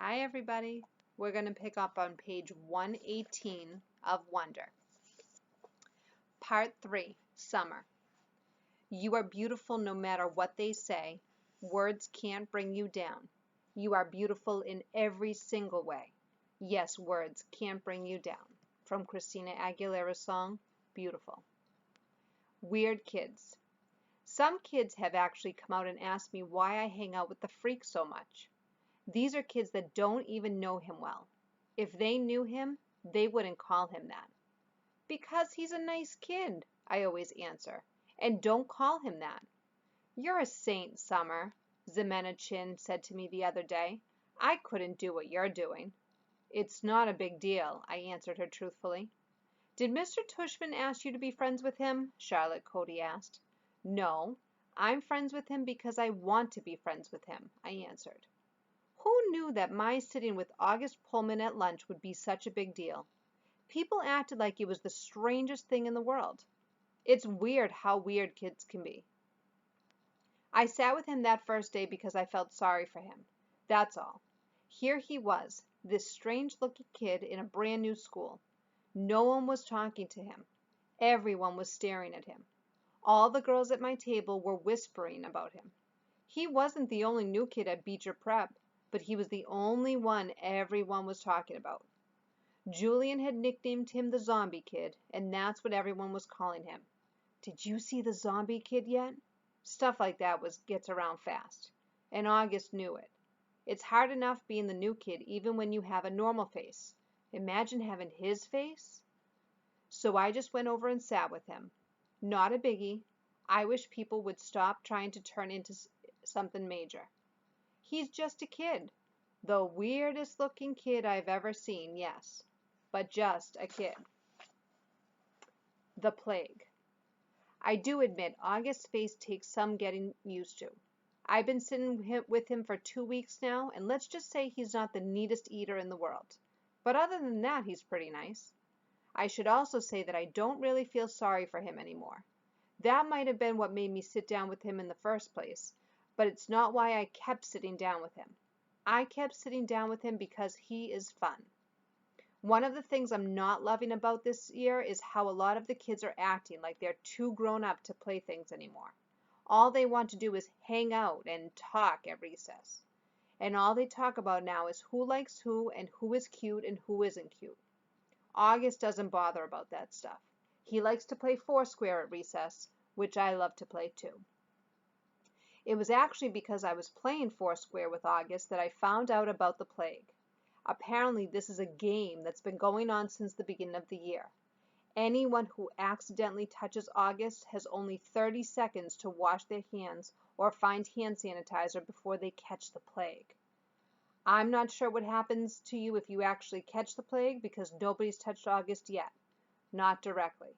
Hi everybody. We're going to pick up on page 118 of Wonder. Part 3, Summer. You are beautiful no matter what they say. Words can't bring you down. You are beautiful in every single way. Yes, words can't bring you down. From Christina Aguilera's song, Beautiful. Weird kids. Some kids have actually come out and asked me why I hang out with the freak so much. These are kids that don't even know him well. If they knew him, they wouldn't call him that. Because he's a nice kid, I always answer, and don't call him that. You're a saint, Summer, Ximena Chin said to me the other day. I couldn't do what you're doing. It's not a big deal, I answered her truthfully. Did Mr. Tushman ask you to be friends with him? Charlotte Cody asked. No, I'm friends with him because I want to be friends with him, I answered. Who knew that my sitting with August Pullman at lunch would be such a big deal? People acted like it was the strangest thing in the world. It's weird how weird kids can be. I sat with him that first day because I felt sorry for him. That's all. Here he was, this strange-looking kid in a brand new school. No one was talking to him. Everyone was staring at him. All the girls at my table were whispering about him. He wasn't the only new kid at Beecher Prep, but he was the only one everyone was talking about. Julian had nicknamed him the Zombie Kid, and that's what everyone was calling him. Did you see the Zombie Kid yet? Stuff like that gets around fast. And August knew it. It's hard enough being the new kid even when you have a normal face. Imagine having his face. So I just went over and sat with him. Not a biggie. I wish people would stop trying to turn into something major. He's just a kid. The weirdest looking kid I've ever seen, yes. But just a kid. The plague. I do admit August's face takes some getting used to. I've been sitting with him for 2 weeks now, and let's just say he's not the neatest eater in the world. But other than that, he's pretty nice. I should also say that I don't really feel sorry for him anymore. That might have been what made me sit down with him in the first place, but it's not why I kept sitting down with him. I kept sitting down with him because he is fun. One of the things I'm not loving about this year is how a lot of the kids are acting like they're too grown up to play things anymore. All they want to do is hang out and talk at recess. And all they talk about now is who likes who and who is cute and who isn't cute. August doesn't bother about that stuff. He likes to play Foursquare at recess, which I love to play too. It was actually because I was playing Foursquare with August that I found out about the plague. Apparently this is a game that's been going on since the beginning of the year. Anyone who accidentally touches August has only 30 seconds to wash their hands or find hand sanitizer before they catch the plague. I'm not sure what happens to you if you actually catch the plague because nobody's touched August yet. Not directly.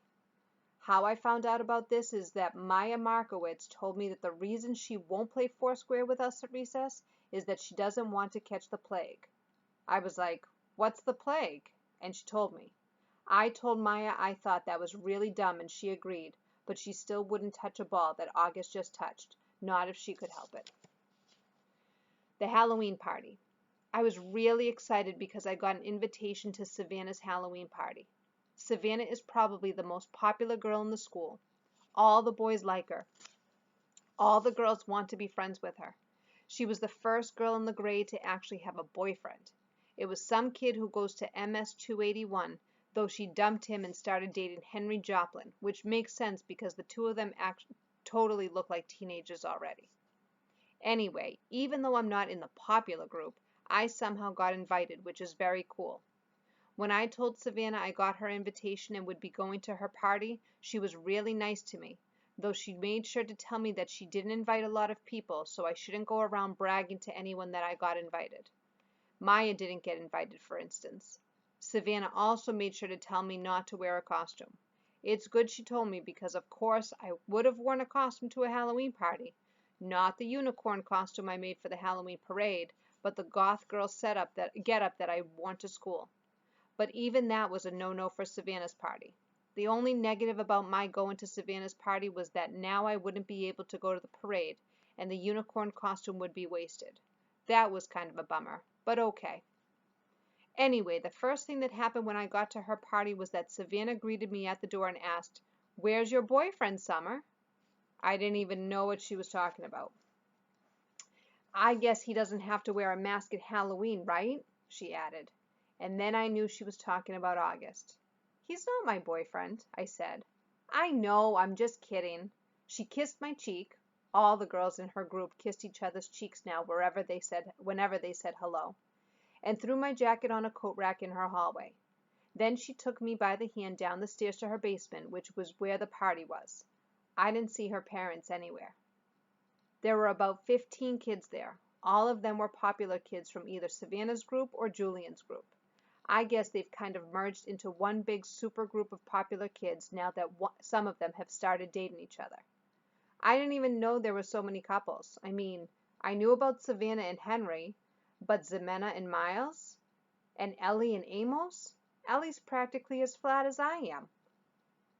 How I found out about this is that Maya Markowitz told me that the reason she won't play Foursquare with us at recess is that she doesn't want to catch the plague. I was like, what's the plague? And she told me. I told Maya I thought that was really dumb and she agreed, but she still wouldn't touch a ball that August just touched, not if she could help it. The Halloween party. I was really excited because I got an invitation to Savannah's Halloween party. Savannah is probably the most popular girl in the school. All the boys like her. All the girls want to be friends with her. She was the first girl in the grade to actually have a boyfriend. It was some kid who goes to MS 281, though she dumped him and started dating Henry Joplin, which makes sense because the two of them totally look like teenagers already. Anyway, even though I'm not in the popular group, I somehow got invited, which is very cool. When I told Savannah I got her invitation and would be going to her party, she was really nice to me, though she made sure to tell me that she didn't invite a lot of people, so I shouldn't go around bragging to anyone that I got invited. Maya didn't get invited, for instance. Savannah also made sure to tell me not to wear a costume. It's good she told me because, of course, I would have worn a costume to a Halloween party. Not the unicorn costume I made for the Halloween parade, but the goth girl get-up that I wore to school. But even that was a no-no for Savannah's party. The only negative about my going to Savannah's party was that now I wouldn't be able to go to the parade, and the unicorn costume would be wasted. That was kind of a bummer. but okay. Anyway, the first thing that happened when I got to her party was that Savannah greeted me at the door and asked, "Where's your boyfriend, Summer?" I didn't even know what she was talking about. "I guess he doesn't have to wear a mask at Halloween, right?" she added. And then I knew she was talking about August. "He's not my boyfriend," I said. "I know, I'm just kidding." She kissed my cheek. All the girls in her group kissed each other's cheeks now whenever they said hello, and threw my jacket on a coat rack in her hallway. Then she took me by the hand down the stairs to her basement, which was where the party was. I didn't see her parents anywhere. There were about 15 kids there. All of them were popular kids from either Savannah's group or Julian's group. I guess they've kind of merged into one big super group of popular kids now that some of them have started dating each other. I didn't even know there were so many couples. I mean, I knew about Savannah and Henry, but Ximena and Miles? And Ellie and Amos? Ellie's practically as flat as I am.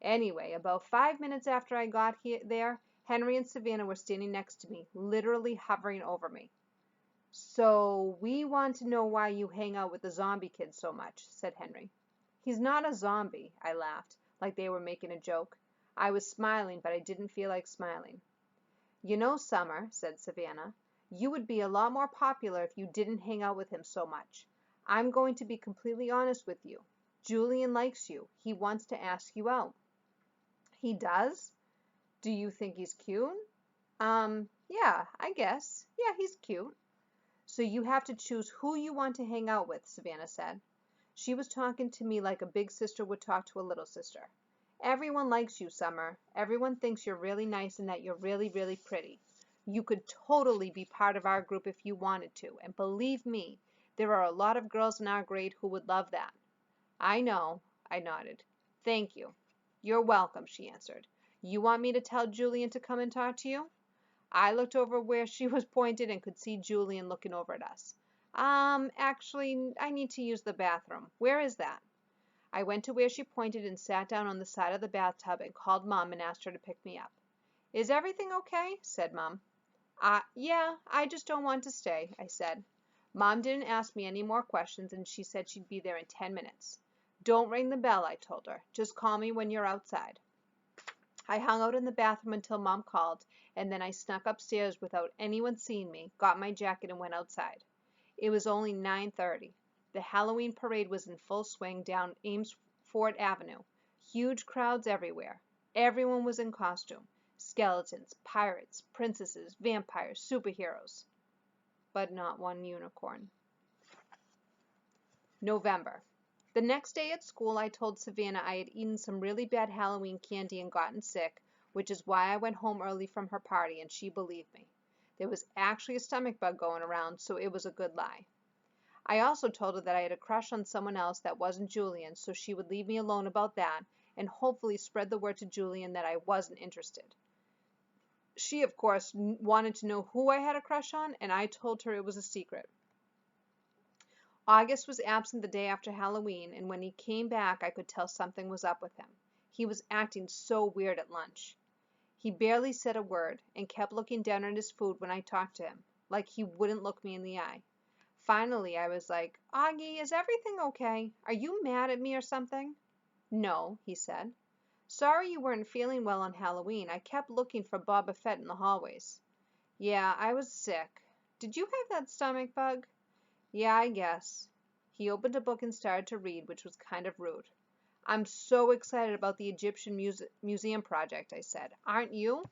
Anyway, about 5 minutes after I got there, Henry and Savannah were standing next to me, literally hovering over me. "So we want to know why you hang out with the zombie kid so much," said Henry. "He's not a zombie," I laughed, like they were making a joke. I was smiling, but I didn't feel like smiling. "You know, Summer," said Savannah, "you would be a lot more popular if you didn't hang out with him so much. I'm going to be completely honest with you. Julian likes you. He wants to ask you out." "He does? Do you think he's cute?" Yeah, I guess. Yeah, he's cute." "So you have to choose who you want to hang out with," Savannah said. She was talking to me like a big sister would talk to a little sister. "Everyone likes you, Summer. Everyone thinks you're really nice and that you're really, really pretty. You could totally be part of our group if you wanted to, and believe me, there are a lot of girls in our grade who would love that." "I know," I nodded. "Thank you." "You're welcome," she answered. "You want me to tell Julian to come and talk to you?" I looked over where she was pointed and could see Julian looking over at us. Actually, I need to use the bathroom. Where is that?" I went to where she pointed and sat down on the side of the bathtub and called Mom and asked her to pick me up. "Is everything okay?" said Mom. Yeah, I just don't want to stay," I said. Mom didn't ask me any more questions, and she said she'd be there in 10 minutes. "Don't ring the bell," I told her. "Just call me when you're outside." I hung out in the bathroom until Mom called, and then I snuck upstairs without anyone seeing me, got my jacket, and went outside. It was only 9:30. The Halloween parade was in full swing down Amesfort Avenue. Huge crowds everywhere. Everyone was in costume. Skeletons, pirates, princesses, vampires, superheroes. But not one unicorn. November. The next day at school, I told Savannah I had eaten some really bad Halloween candy and gotten sick, which is why I went home early from her party, and she believed me. There was actually a stomach bug going around, so it was a good lie. I also told her that I had a crush on someone else that wasn't Julian, so she would leave me alone about that, and hopefully spread the word to Julian that I wasn't interested. She, of course, wanted to know who I had a crush on, and I told her it was a secret. August was absent the day after Halloween, and when he came back I could tell something was up with him. He was acting so weird at lunch. He barely said a word, and kept looking down at his food when I talked to him, like he wouldn't look me in the eye. Finally I was like, "Augie, is everything okay? Are you mad at me or something?" "No," he said. "Sorry you weren't feeling well on Halloween. I kept looking for Boba Fett in the hallways." "Yeah, I was sick. Did you have that stomach bug?" "Yeah, I guess." He opened a book and started to read, which was kind of rude. "I'm so excited about the Egyptian Museum project," I said. "Aren't you?"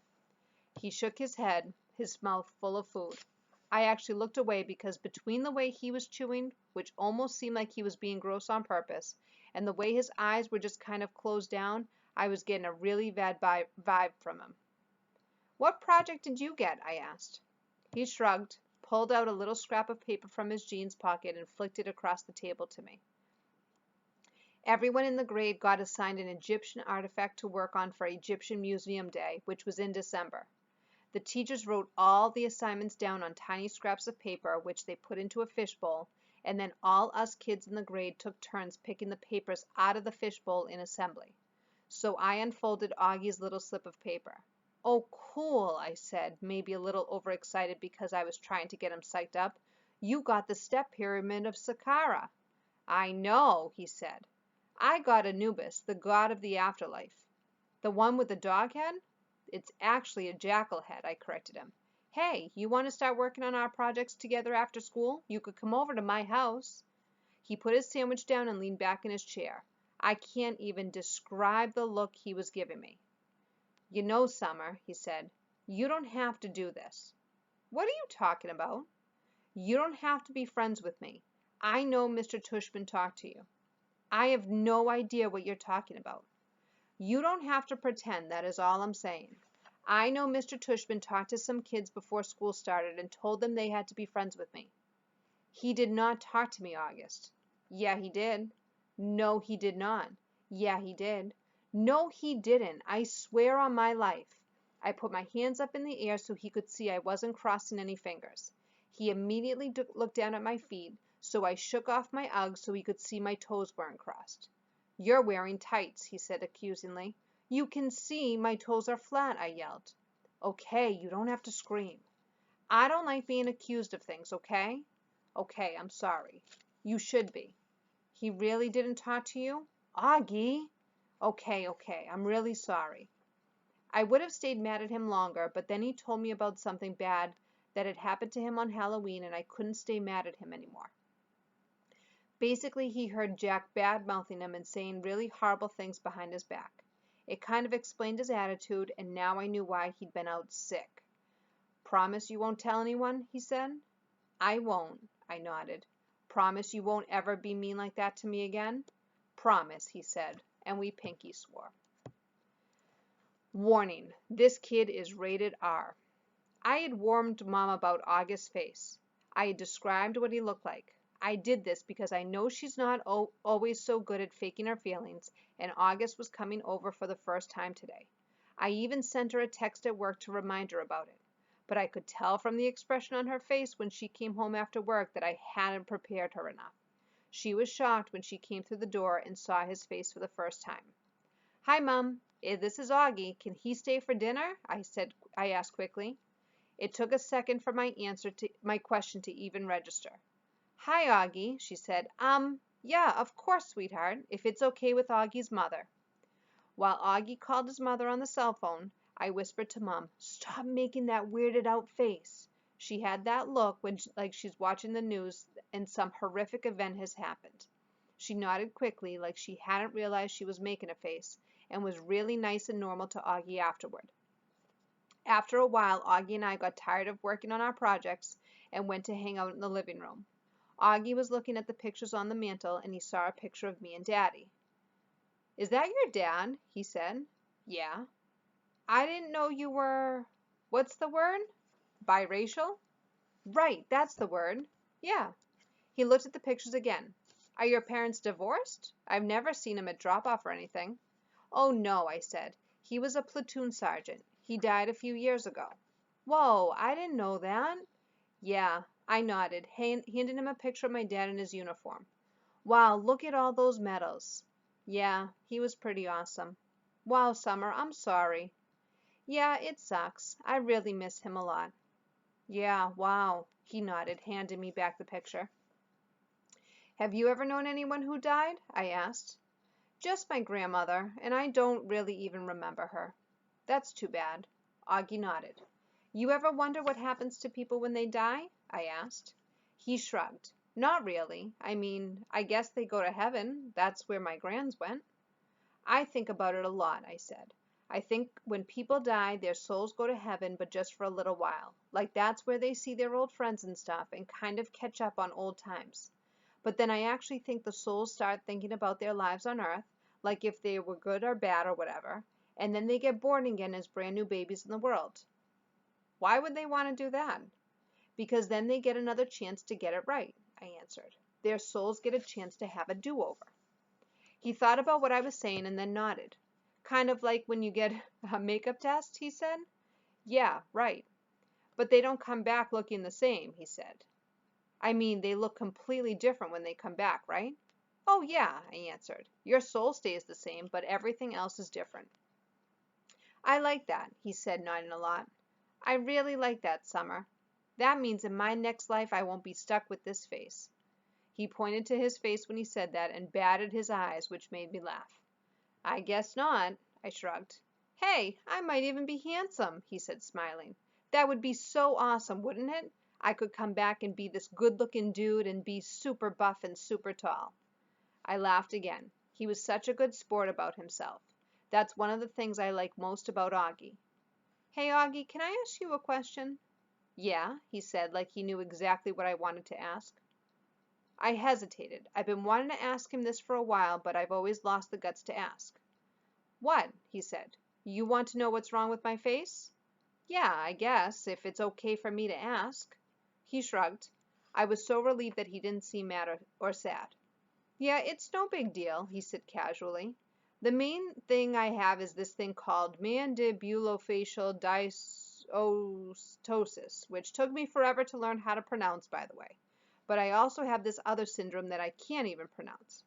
He shook his head, his mouth full of food. I actually looked away because between the way he was chewing, which almost seemed like he was being gross on purpose, and the way his eyes were just kind of closed down, I was getting a really bad vibe from him. "What project did you get?" I asked. He shrugged, pulled out a little scrap of paper from his jeans pocket, and flicked it across the table to me. Everyone in the grade got assigned an Egyptian artifact to work on for Egyptian Museum Day, which was in December. The teachers wrote all the assignments down on tiny scraps of paper, which they put into a fishbowl, and then all us kids in the grade took turns picking the papers out of the fishbowl in assembly. So I unfolded Augie's little slip of paper. "Oh, cool," I said, maybe a little overexcited because I was trying to get him psyched up. You got the step pyramid of Saqqara. I know, he said. I got Anubis, the god of the afterlife. The one with the dog head? It's actually a jackal head, I corrected him. Hey, you want to start working on our projects together after school? You could come over to my house. He put his sandwich down and leaned back in his chair. I can't even describe the look he was giving me. You know, Summer, he said, you don't have to do this. What are you talking about? You don't have to be friends with me. I know Mr. Tushman talked to you. I have no idea what you're talking about. You don't have to pretend, that is all I'm saying. I know Mr. Tushman talked to some kids before school started and told them they had to be friends with me. He did not talk to me, August. Yeah, he did. No, he did not. Yeah, he did. No, he didn't. I swear on my life. I put my hands up in the air so he could see I wasn't crossing any fingers. He immediately looked down at my feet, so I shook off my Uggs so he could see my toes weren't crossed. You're wearing tights, he said accusingly. You can see my toes are flat, I yelled. Okay, you don't have to scream. I don't like being accused of things, okay? Okay, I'm sorry. You should be. He really didn't talk to you? Augie! Okay, I'm really sorry. I would have stayed mad at him longer, but then he told me about something bad that had happened to him on Halloween, and I couldn't stay mad at him anymore. Basically, he heard Jack bad-mouthing him and saying really horrible things behind his back. It kind of explained his attitude, and now I knew why he'd been out sick. Promise you won't tell anyone? He said. I won't, I nodded. Promise you won't ever be mean like that to me again? Promise, he said, and we pinky swore. Warning, this kid is rated R. I had warned Mom about August's face. I had described what he looked like. I did this because I know she's not always so good at faking her feelings, and August was coming over for the first time today. I even sent her a text at work to remind her about it. But I could tell from the expression on her face when she came home after work that I hadn't prepared her enough. She was shocked when she came through the door and saw his face for the first time. Hi, Mom. This is Augie. Can he stay for dinner? I asked quickly. It took a second for my question to even register. Hi, Augie, she said. Yeah, of course, sweetheart, if it's okay with Augie's mother. While Augie called his mother on the cell phone, I whispered to Mom, stop making that weirded out face. She had that look like she's watching the news and some horrific event has happened. She nodded quickly like she hadn't realized she was making a face and was really nice and normal to Augie afterward. After a while, Augie and I got tired of working on our projects and went to hang out in the living room. Augie was looking at the pictures on the mantel and he saw a picture of me and Daddy. Is that your dad? He said. Yeah. I didn't know you were, what's the word? Biracial? Right, that's the word. Yeah. He looked at the pictures again. Are your parents divorced? I've never seen him at drop-off or anything. Oh, no, I said. He was a platoon sergeant. He died a few years ago. Whoa, I didn't know that. Yeah, I nodded, handing him a picture of my dad in his uniform. Wow, look at all those medals. Yeah, he was pretty awesome. Wow, Summer, I'm sorry. Yeah, it sucks. I really miss him a lot. Yeah, wow, he nodded, handing me back the picture. Have you ever known anyone who died? I asked. Just my grandmother, and I don't really even remember her. That's too bad. Augie nodded. You ever wonder what happens to people when they die? I asked. He shrugged. Not really. I mean, I guess they go to heaven. That's where my grands went. I think about it a lot, I said. I think when people die, their souls go to heaven, but just for a little while. Like that's where they see their old friends and stuff and kind of catch up on old times. But then I actually think the souls start thinking about their lives on earth, like if they were good or bad or whatever, and then they get born again as brand new babies in the world. Why would they want to do that? Because then they get another chance to get it right, I answered. Their souls get a chance to have a do-over. He thought about what I was saying and then nodded. Kind of like when you get a makeup test, he said. Yeah, right. But they don't come back looking the same, he said. I mean, they look completely different when they come back, right? Oh, yeah, I answered. Your soul stays the same, but everything else is different. I like that, he said, nodding a lot. I really like that, Summer. That means in my next life I won't be stuck with this face. He pointed to his face when he said that and batted his eyes, which made me laugh. I guess not, I shrugged. Hey, I might even be handsome, he said, smiling. That would be so awesome, wouldn't it? I could come back and be this good-looking dude and be super buff and super tall. I laughed again. He was such a good sport about himself. That's one of the things I like most about Augie. Hey, Augie, can I ask you a question? Yeah, he said, like he knew exactly what I wanted to ask. I hesitated. I've been wanting to ask him this for a while, but I've always lost the guts to ask. What? He said. You want to know what's wrong with my face? Yeah, I guess, if it's okay for me to ask. He shrugged. I was so relieved that he didn't seem mad or sad. Yeah, it's no big deal, he said casually. The main thing I have is this thing called mandibulofacial dysostosis, which took me forever to learn how to pronounce, by the way. But I also have this other syndrome that I can't even pronounce.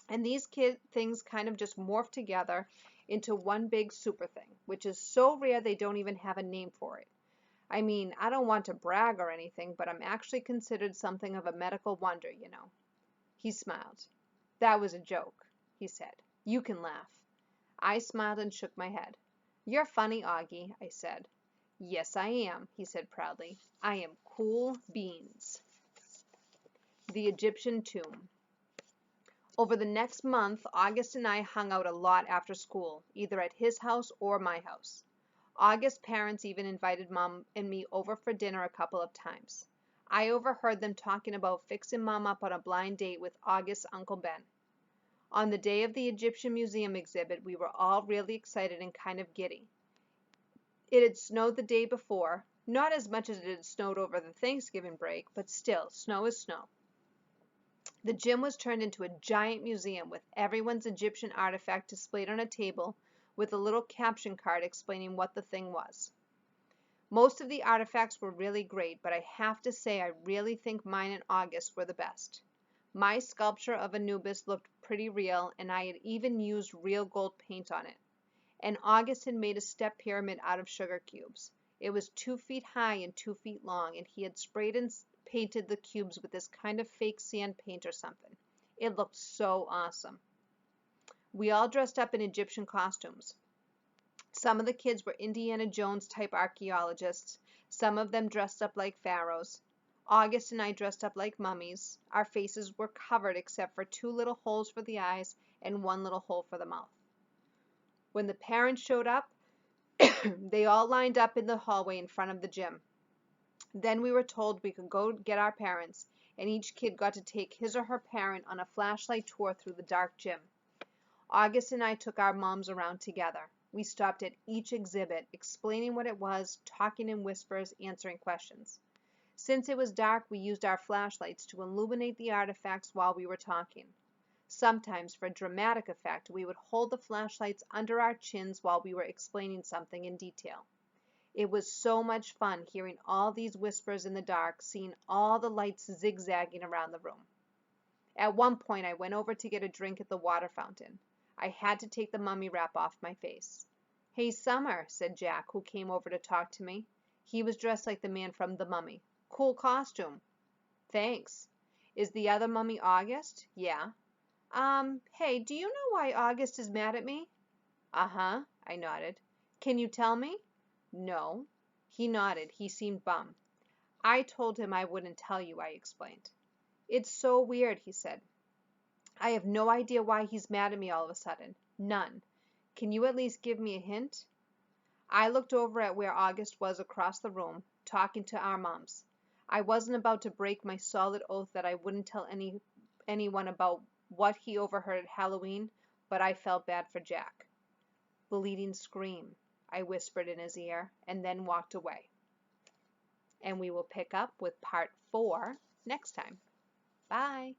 And these things kind of just morph together into one big super thing, which is so rare they don't even have a name for it. I mean, I don't want to brag or anything, but I'm actually considered something of a medical wonder, you know. He smiled. That was a joke, he said. You can laugh. I smiled and shook my head. You're funny, Augie, I said. Yes, I am, he said proudly. I am cool beans. The Egyptian Tomb. Over the next month, August and I hung out a lot after school, either at his house or my house. August's parents even invited Mom and me over for dinner a couple of times. I overheard them talking about fixing Mom up on a blind date with August's Uncle Ben. On the day of the Egyptian Museum exhibit, we were all really excited and kind of giddy. It had snowed the day before, not as much as it had snowed over the Thanksgiving break, but still, snow is snow. The gym was turned into a giant museum with everyone's Egyptian artifact displayed on a table with a little caption card explaining what the thing was. Most of the artifacts were really great, but I have to say I really think mine and August were the best. My sculpture of Anubis looked pretty real, and I had even used real gold paint on it. And August had made a step pyramid out of sugar cubes. It was 2 feet high and 2 feet long, and he had sprayed and painted the cubes with this kind of fake sand paint or something. It looked so awesome. We all dressed up in Egyptian costumes. Some of the kids were Indiana Jones type archaeologists. Some of them dressed up like pharaohs. August and I dressed up like mummies. Our faces were covered except for 2 little holes for the eyes and 1 little hole for the mouth. When the parents showed up, they all lined up in the hallway in front of the gym. Then we were told we could go get our parents, and each kid got to take his or her parent on a flashlight tour through the dark gym. August and I took our moms around together. We stopped at each exhibit, explaining what it was, talking in whispers, answering questions. Since it was dark, we used our flashlights to illuminate the artifacts while we were talking. Sometimes, for dramatic effect, we would hold the flashlights under our chins while we were explaining something in detail. It was so much fun hearing all these whispers in the dark, seeing all the lights zigzagging around the room. At one point, I went over to get a drink at the water fountain. I had to take the mummy wrap off my face. Hey, Summer, said Jack, who came over to talk to me. He was dressed like the man from The Mummy. Cool costume. Thanks. Is the other mummy August? Yeah. Hey, do you know why August is mad at me? Uh-huh, I nodded. Can you tell me? No. He nodded. He seemed bummed. I told him I wouldn't tell you, I explained. It's so weird, he said. I have no idea why he's mad at me all of a sudden. None. Can you at least give me a hint? I looked over at where August was across the room, talking to our moms. I wasn't about to break my solid oath that I wouldn't tell anyone about what he overheard at Halloween, but I felt bad for Jack. Bleeding scream, I whispered in his ear, and then walked away. And we will pick up with part 4 next time. Bye.